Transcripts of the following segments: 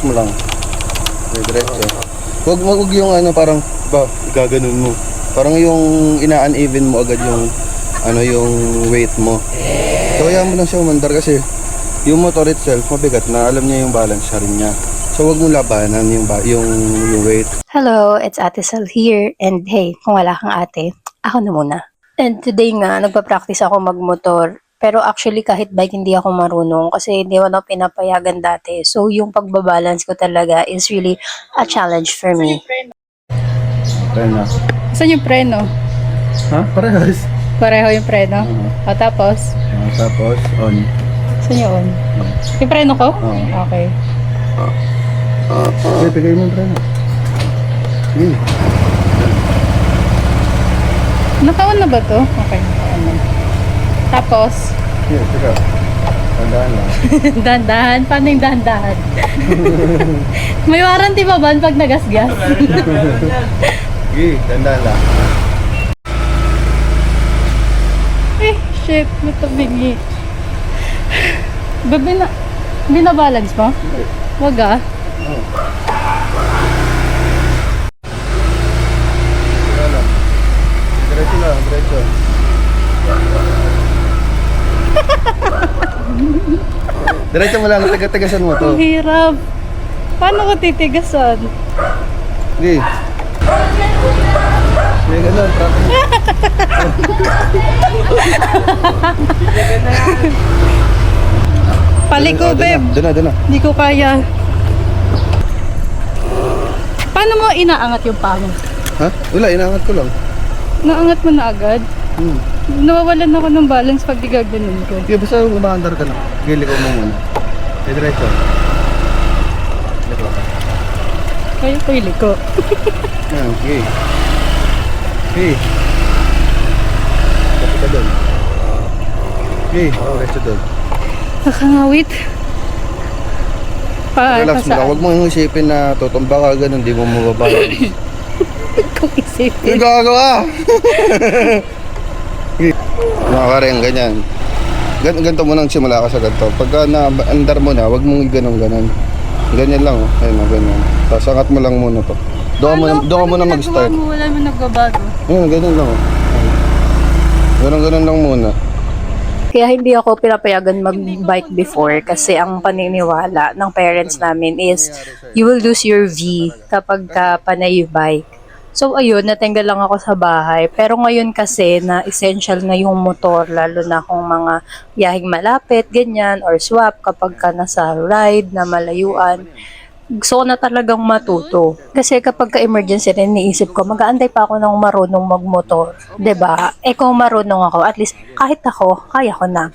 mo lang. Diretso. Wag yung ano parang gaganon mo. Parang yung ina-uneven mo agad yung yung weight mo. So kaya mo lang siya umandar kasi yung motor itself mabigat na, alam niya yung balance rin niya. So wag mo labanan yung weight. Hello, it's Ate Sal here. And hey, kung wala kang ate, ako na muna. And today nga, nagpa-practice ako magmotor. Pero actually kahit bike hindi ako marunong kasi hindi ako pinapayagan dati. So yung pagbabalance ko talaga is really a challenge for me. Preno. Saan yung preno? Ha? Parehas. Pareho yung preno? O tapos? Tapos on. Saan yung on? Yung preno ko? Okay. Okay, pigay mo yung preno. Naka-on na ba to? Okay, naka-on na. Tapos? Yeah, teka. Tandaan lang. Dahan-dahan? Paano yung dahan-dahan? May warranty ba ba pag nagasgas? Okay, tandaan lang. Eh, shit. Natabingi. Babi na... Binabalance mo? Wag ah. Diretso lang, diretso. Diretso mo lang, taga-tagasan mo to. Ang hirap. Paano ko titigasan? Okay. May ganun, traffic. Paliko, babe. Doon na. Hindi ko kaya. Paano mo inaangat yung paa mo? Ha? Wala, inaangat ko lang. Naangat mo na agad? Nawawalan ako ng balance pag igaganon ko. Okay, basta umaandar ka na. Gili ko mo muna. Okay, diretso. Liko. Kaya ko iliko. Okay. Okay. Tapos ka doon. Okay, diretso doon. Nakangawit. Relax mo lang. Huwag mo yung isipin na tutumba ka ganun, di mo mababa. Kung isipin. Yung gagawa! Nakakaring ganyan. Ganito mo nang simula ka sa ganito. Pagka naandar mo na, huwag mong ganun. Ganyan lang, oh. Ayun, ganyan. Tapos angat mo lang muna to. Doon ka muna mag-start. Wala mo nagbabago. Ayun, ganyan lang, oh. Ganun lang muna. Kaya hindi ako pinapayagan mag-bike before kasi ang paniniwala ng parents namin is you will lose your V kapag panay yung bike. So ayun, natinggal lang ako sa bahay. Pero ngayon kasi na essential na yung motor, lalo na kung mga biyaheng malapit, ganyan, or swap kapag ka nasa ride na malayuan. Gusto ko na talagang matuto. Kasi kapag ka-emergency rin, niisip ko, mag-aantay pa ako ng marunong magmotor. 'Di ba? Eh kung marunong ako, at least kahit ako, kaya ko na.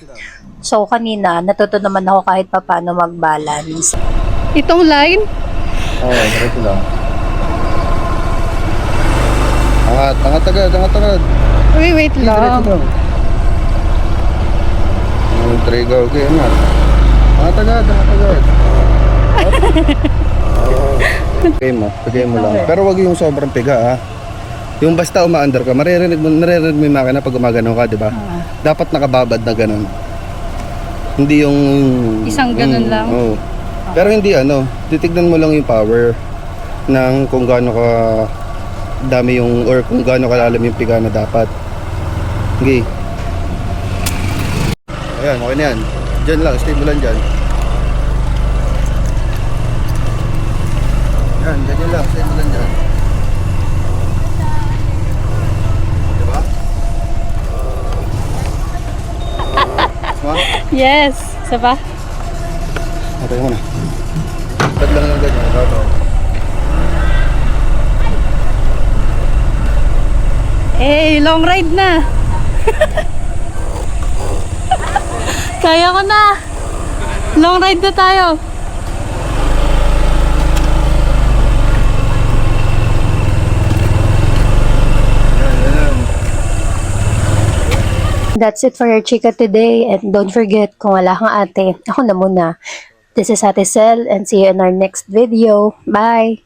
So kanina, natuto naman ako kahit pa paano mag-balance. Itong line? Oo, diretso lang. Angat agad. Wait lang. Diretso lang. Yung trigger, okay, angat. Angat agad. Pigay mo lang. Pero wag yung sobrang piga, ha. Yung basta umaandar ka, maririnig mo yung makina pag gumagano ka, di ba? Dapat nakababad na ganun. Hindi yung Isang ganun lang? Oo. Pero hindi titignan mo lang yung power ng kung gaano ka dami yung or kung gaano kalalim yung piga na dapat. Okay. Ayan, okay na yan. Diyan lang, stable lang dyan. Yan, ganyan lang, stable lang dyan. Diba? Yes. Isa pa? Matay mo na. Tad lang ng ganyan, ito. Eh, long ride na. Kaya ko na. Long ride na tayo. That's it for your chika today. And don't forget, kung wala kang ate, ako na muna. This is Ate Sel and see you in our next video. Bye!